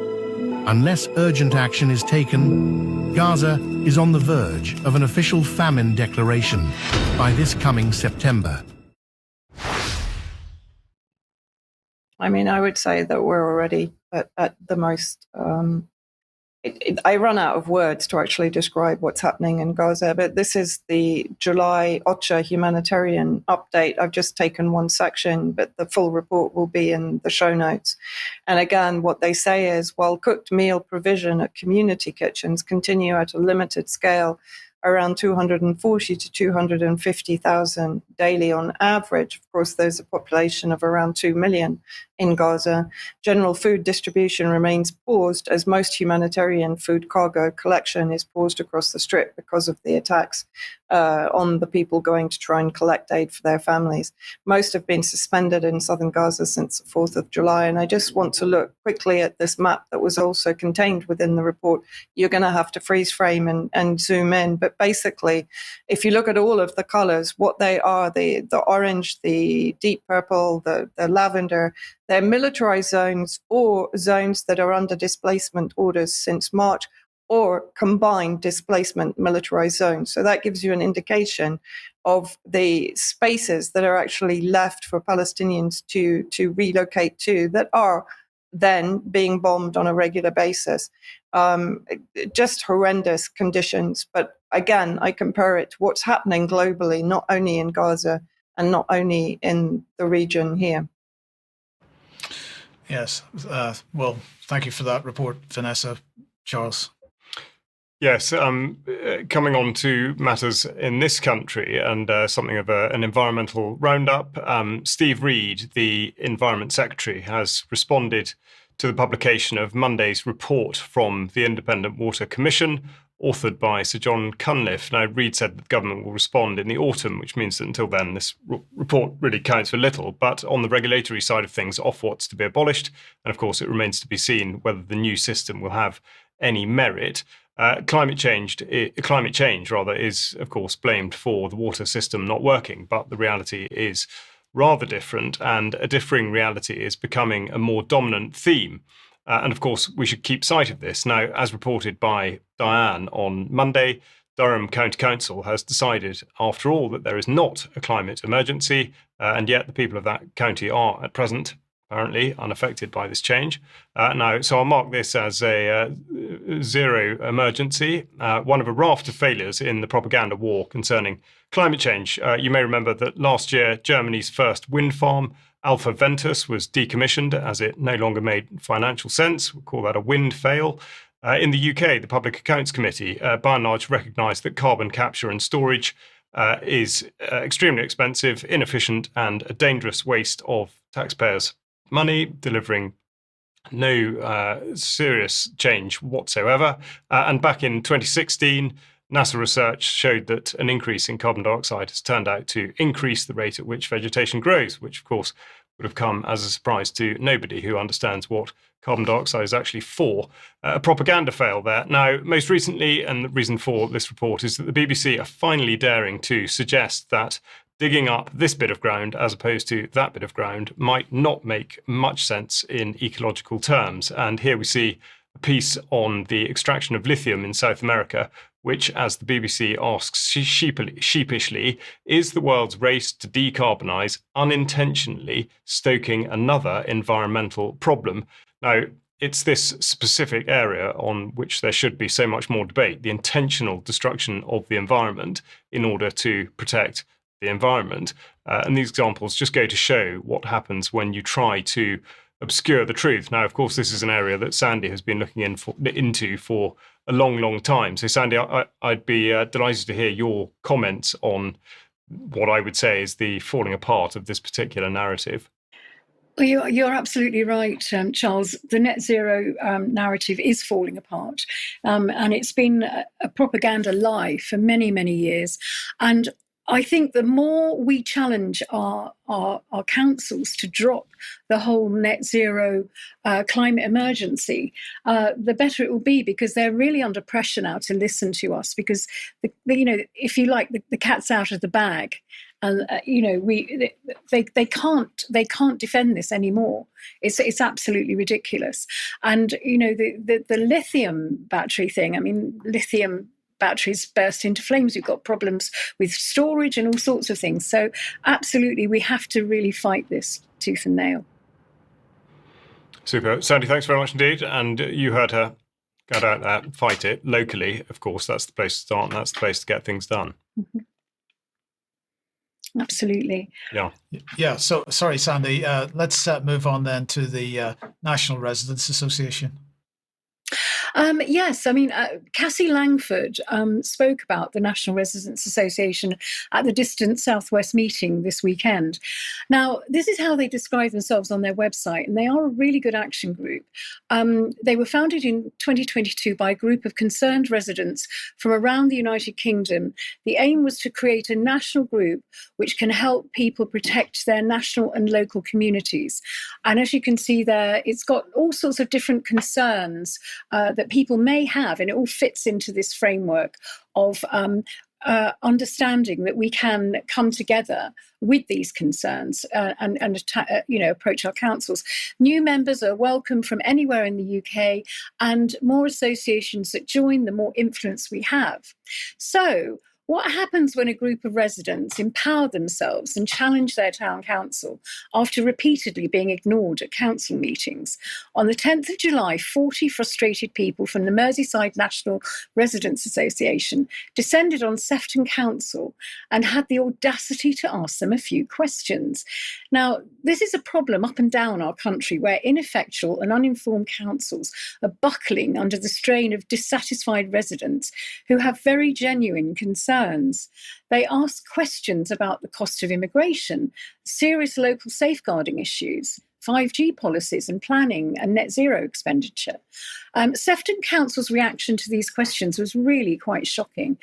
Unless urgent action is taken, Gaza is on the verge of an official famine declaration by this coming September. I mean, I would say that we're already at the most... I run out of words to actually describe what's happening in Gaza, but this is the July OCHA humanitarian update. I've just taken one section, but the full report will be in the show notes. And again, what they say is, while cooked meal provision at community kitchens continue at a limited scale, around 240 to 250,000 daily on average. Of course, there's a population of around 2 million in Gaza. General food distribution remains paused as most humanitarian food cargo collection is paused across the Strip because of the attacks on the people going to try and collect aid for their families. Most have been suspended in southern Gaza since the 4th of July. And I just want to look quickly at this map that was also contained within the report. You're going to have to freeze frame and zoom in. But basically, if you look at all of the colors, what they are, the orange, the deep purple, the lavender, they're militarized zones or zones that are under displacement orders since March, or combined displacement militarized zones. So that gives you an indication of the spaces that are actually left for Palestinians to relocate to that are then being bombed on a regular basis. Just horrendous conditions. But again, I compare it to what's happening globally, not only in Gaza and not only in the region here. Yes. Well, thank you for that report, Vanessa. Charles. Yes, coming on to matters in this country and something of an environmental roundup, Steve Reed, the Environment Secretary, has responded to the publication of Monday's report from the Independent Water Commission, authored by Sir John Cunliffe. Now, Reed said that the government will respond in the autumn, which means that until then, this report really counts for little. But on the regulatory side of things, Ofwat's to be abolished. And of course, it remains to be seen whether the new system will have any merit. Climate change, is, of course, blamed for the water system not working, but the reality is rather different, and a differing reality is becoming a more dominant theme. And of course, we should keep sight of this. Now, as reported by Diane on Monday, Durham County Council has decided, after all, that there is not a climate emergency, and yet the people of that county are, at present, apparently unaffected by this change. So I'll mark this as a zero emergency, one of a raft of failures in the propaganda war concerning climate change. You may remember that last year, Germany's first wind farm, Alpha Ventus, was decommissioned as it no longer made financial sense. We'll call that a wind fail. In the UK, the Public Accounts Committee, by and large, recognised that carbon capture and storage is extremely expensive, inefficient, and a dangerous waste of taxpayers' money, delivering no serious change whatsoever. And back in 2016, NASA research showed that an increase in carbon dioxide has turned out to increase the rate at which vegetation grows, which of course would have come as a surprise to nobody who understands what carbon dioxide is actually for. A propaganda fail there. Now, most recently, and the reason for this report is that the BBC are finally daring to suggest that digging up this bit of ground as opposed to that bit of ground might not make much sense in ecological terms. And here we see a piece on the extraction of lithium in South America, which, as the BBC asks sheepishly, is the world's race to decarbonise unintentionally stoking another environmental problem. Now, it's this specific area on which there should be so much more debate, the intentional destruction of the environment in order to protect the environment. And these examples just go to show what happens when you try to obscure the truth. Now, of course, this is an area that Sandi has been looking into for a long, long time. So, Sandi, I'd be delighted to hear your comments on what I would say is the falling apart of this particular narrative. Well, you're absolutely right, Charles. The net zero narrative is falling apart, and it's been a propaganda lie for many, many years. And I think the more we challenge our councils to drop the whole net zero climate emergency, the better it will be, because they're really under pressure now to listen to us, because, if you like, the cat's out of the bag. And they can't defend this anymore. It's absolutely ridiculous. And the lithium battery thing. I mean, lithium batteries burst into flames. We've got problems with storage and all sorts of things. So absolutely, we have to really fight this tooth and nail. Super. Sandi, thanks very much indeed. And you heard her. Go out there, fight it locally. Of course, that's the place to start, and that's the place to get things done. Mm-hmm. Absolutely. Yeah. So, sorry, Sandi. Let's move on then to the National Residents Association. Yes, I mean, Cassie Langford spoke about the National Residents Association at the Dissident Southwest meeting this weekend. Now, this is how they describe themselves on their website, and they are a really good action group. They were founded in 2022 by a group of concerned residents from around the United Kingdom. The aim was to create a national group which can help people protect their national and local communities. And as you can see there, it's got all sorts of different concerns that people may have, and it all fits into this framework of understanding that we can come together with these concerns and approach our councils. New members are welcome from anywhere in the UK, and more associations that join, the more influence we have. So What happens when a group of residents empower themselves and challenge their town council after repeatedly being ignored at council meetings? On the 10th of July, 40 frustrated people from the Merseyside National Residents Association descended on Sefton Council and had the audacity to ask them a few questions. Now, this is a problem up and down our country where ineffectual and uninformed councils are buckling under the strain of dissatisfied residents who have very genuine concerns. They ask questions about the cost of immigration, serious local safeguarding issues, 5G policies and planning and net zero expenditure. Sefton Council's reaction to these questions was really quite shocking.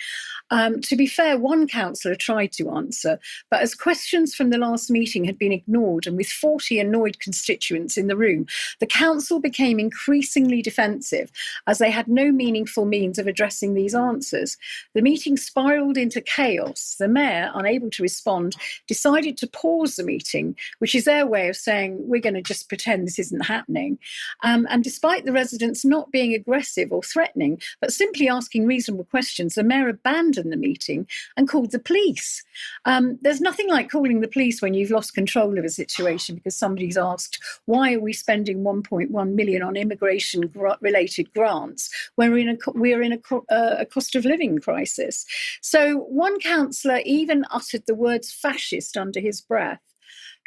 To be fair, one councillor tried to answer, but as questions from the last meeting had been ignored and with 40 annoyed constituents in the room, the council became increasingly defensive as they had no meaningful means of addressing these answers. The meeting spiralled into chaos. The mayor, unable to respond, decided to pause the meeting, which is their way of saying, we're going to just pretend this isn't happening. And despite the residents not being aggressive or threatening, but simply asking reasonable questions, the mayor abandoned the meeting and called the police. There's nothing like calling the police when you've lost control of a situation because somebody's asked, why are we spending 1.1 million on immigration-related grants when we're in a cost of living crisis? So one councillor even uttered the words fascist under his breath.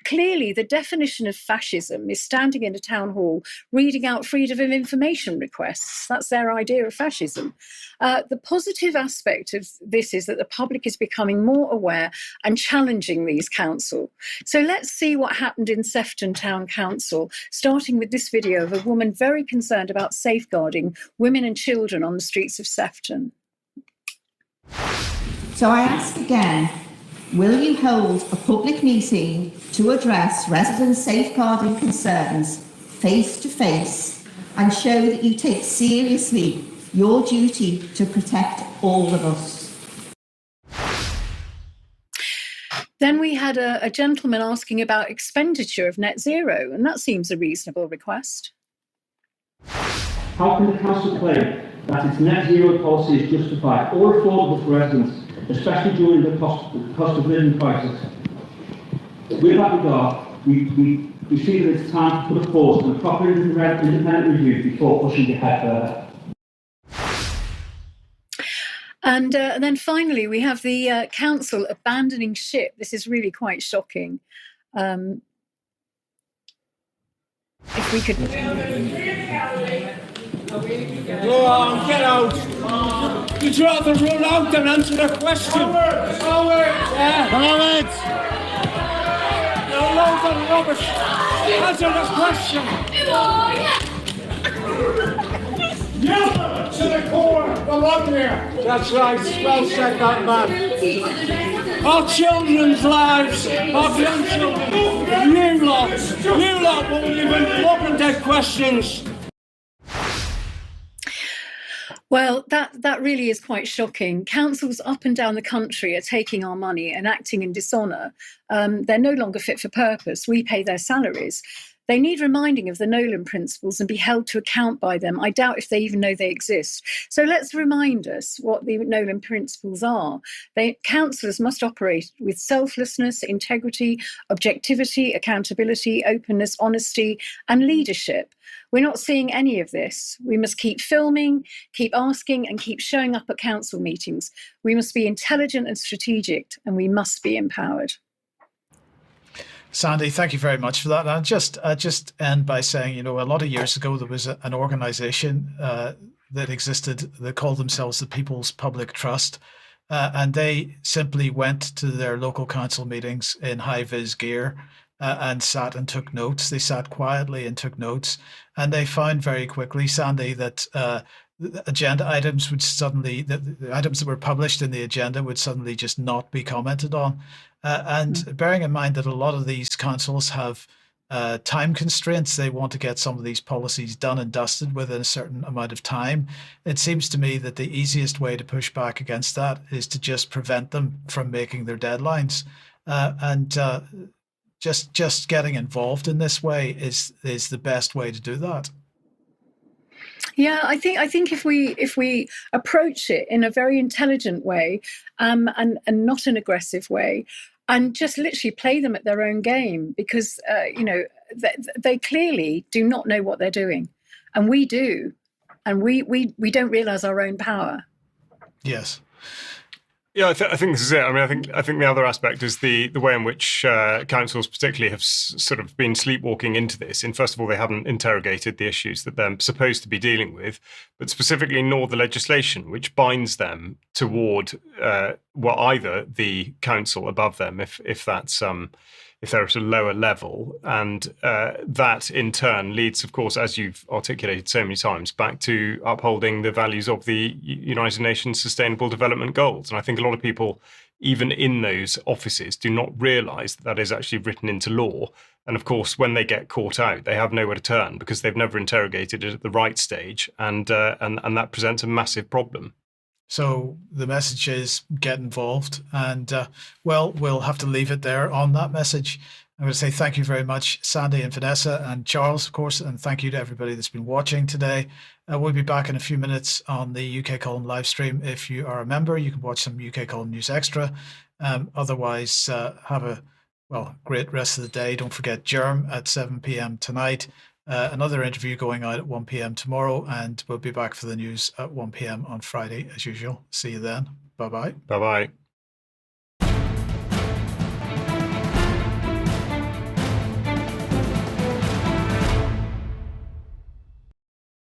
Clearly, the definition of fascism is standing in a town hall reading out freedom of information requests. That's their idea of fascism. The positive aspect of this is that the public is becoming more aware and challenging these council. So let's see what happened in Sefton Town Council, starting with this video of a woman very concerned about safeguarding women and children on the streets of Sefton. So I ask again, will you hold a public meeting to address residents' safeguarding concerns face to face and show that you take seriously your duty to protect all of us? Then we had a gentleman asking about expenditure of net zero, and that seems a reasonable request. How can the council claim that its net zero policy is justified or affordable for residents, especially during the cost of living crisis? With that regard, we see that it's time to put a pause on a proper independent review before pushing ahead further. And then finally, we have the council abandoning ship. This is really quite shocking. If we could... Go on, get out! You'd rather run out than answer the question! Howard! Howard! You're loads of rubbish! Answer the question! Yeah! To the core! Belong here! That's right, well said, that man. Our children's lives, our grandchildren, you lot won't even look at their questions! Well, that really is quite shocking. Councils up and down the country are taking our money and acting in dishonour. They're no longer fit for purpose. We pay their salaries. They need reminding of the Nolan principles and be held to account by them. I doubt if they even know they exist. So let's remind us what the Nolan principles are. Councillors must operate with selflessness, integrity, objectivity, accountability, openness, honesty, and leadership. We're not seeing any of this. We must keep filming, keep asking, and keep showing up at council meetings. We must be intelligent and strategic, and we must be empowered. Sandi, thank you very much for that. And I just end by saying, you know, a lot of years ago, there was an organisation that existed that called themselves the People's Public Trust. And they simply went to their local council meetings in high-vis gear and sat and took notes. They sat quietly and took notes. And they found very quickly, Sandi, that the agenda items would suddenly, the items that were published in the agenda would suddenly just not be commented on. And bearing in mind that a lot of these councils have time constraints, they want to get some of these policies done and dusted within a certain amount of time. It seems to me that the easiest way to push back against that is to just prevent them from making their deadlines. Just getting involved in this way is the best way to do that. Yeah, I think if we approach it in a very intelligent way, and not an aggressive way, and just literally play them at their own game, because they clearly do not know what they're doing, and we do, and we don't realise our own power. Yes. Yeah, I think this is it. I mean, I think the other aspect is the way in which councils particularly have sort of been sleepwalking into this. And first of all, they haven't interrogated the issues that they're supposed to be dealing with, but specifically nor the legislation which binds them toward either the council above them, if that's if they're at a lower level, and that in turn leads, of course, as you've articulated so many times, back to upholding the values of the United Nations Sustainable Development Goals. And I think a lot of people, even in those offices, do not realise that is actually written into law. And of course, when they get caught out, they have nowhere to turn because they've never interrogated it at the right stage, and that presents a massive problem. So the message is get involved, and we'll have to leave it there on that message. I'm going to say thank you very much, Sandi and Vanessa and Charles, of course, and thank you to everybody that's been watching today. We'll be back in a few minutes on the UK Column live stream. If you are a member, you can watch some UK Column News Extra. Otherwise, have a great rest of the day. Don't forget Germ at 7 p.m. tonight. Another interview going out at 1 p.m. tomorrow, and we'll be back for the news at 1 p.m. on Friday as usual. See you then. Bye-bye. Bye-bye.